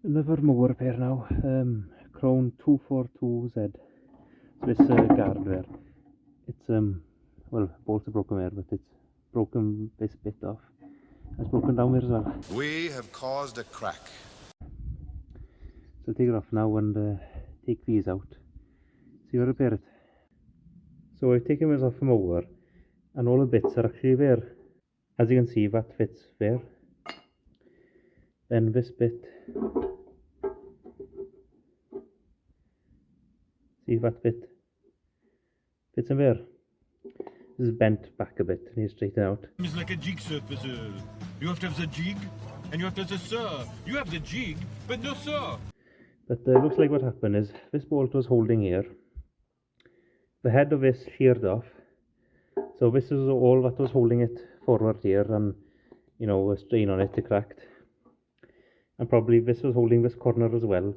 Another mower pair now, Krone 242Z. So this guard there, it's well, bolts are broken there, but it's broken this bit off. It's broken down there as well. We have caused a crack. So I'll take it off now and take these out. See how to repair it. So I've taken this off the mower, and all the bits are actually there. As you can see, that fits there. Then this bit, see that bit fits in there. This is bent back a bit, it needs to straighten out. It's like a jigsaw puzzle. You have to have the jig, and you have to have the saw. You have the jig, but no saw. But looks like what happened is this bolt was holding here. The head of this sheared off. So this is all that was holding it forward here, and you know, a strain on it, it cracked. And probably this was holding this corner as well.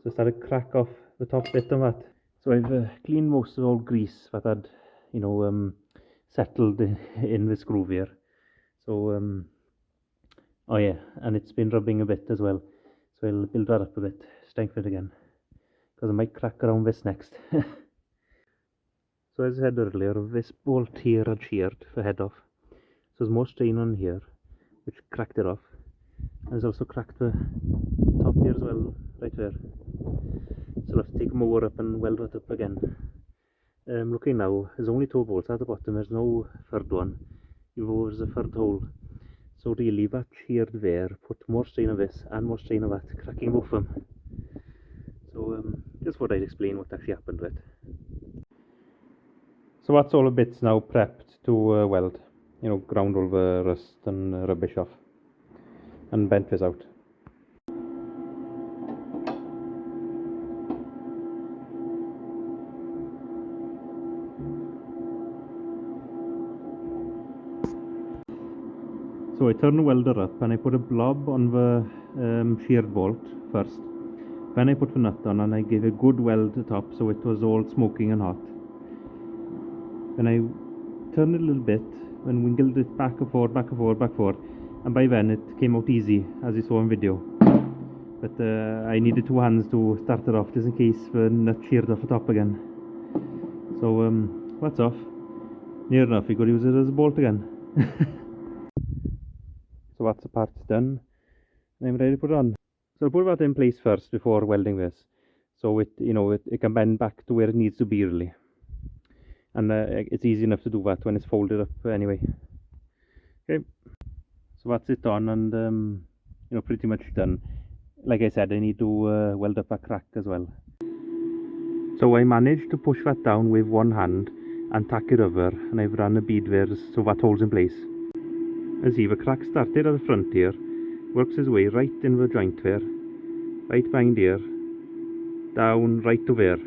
So it started to crack off the top bit of that. So I've cleaned most of all grease that had, you know, settled in the screw here. So, oh yeah, and it's been rubbing a bit as well. So I'll build that up a bit, strengthen it again. Because I might crack around this next. So as I said earlier, this bolt here had sheared the head off. So there's more strain on here, which cracked it off. And there's also cracked the top here as well, right there. So I'll have to take a mower up and weld that up again. Looking now, there's only 2 bolts at the bottom, there's no third one. There's a third hole. So really that sheared there put more strain on this and more strain on that, cracking both of them. So just thought I'd explain what actually happened with it. So that's all the bits now prepped to weld. You know, ground all the rust and rubbish off. And bent this out. So I turned the welder up and I put a blob on the sheared bolt first. Then I put the nut on and I gave a good weld at the top so it was all smoking and hot. Then I turned it a little bit and wiggled it back and forth, back and forth, back and forth. And by then it came out easy, as you saw in video. But I needed 2 hands to start it off, just in case the nut sheared off the top again. So that's off. Near enough, you could use it as a bolt again. So that's the part's done. And I'm ready to put it on. So I'll put that in place first before welding this. So it, you know, it can bend back to where it needs to be really. And it's easy enough to do that when it's folded up anyway. Okay. So that's it on and you know, pretty much done. Like I said, I need to weld up a crack as well. So I managed to push that down with one hand and tack it over, and I've run a bead there so that holds in place. As see, the crack started at the front here, works his way right in the joint there, right behind here, down right to there.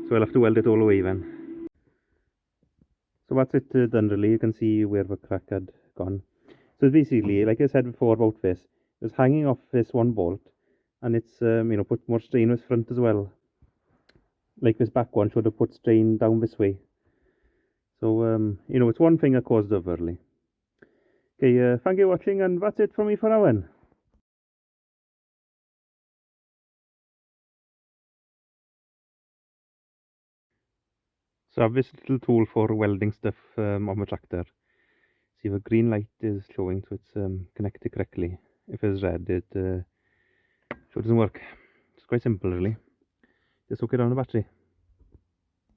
So I'll have to weld it all the way then. So that's it done really. You can see where the crack had gone. So basically, like I said before about this, it's hanging off this one bolt, and it's you know, put more strain on its front as well. Like this back one should have put strain down this way. So you know, it's one thing that caused the other really. Okay, thank you for watching, and that's it from me for now then. So I have this little tool for welding stuff on the tractor. See, the green light is showing, so it's connected correctly. If it's red, it so it doesn't work. It's quite simple really. Just hook it on the battery.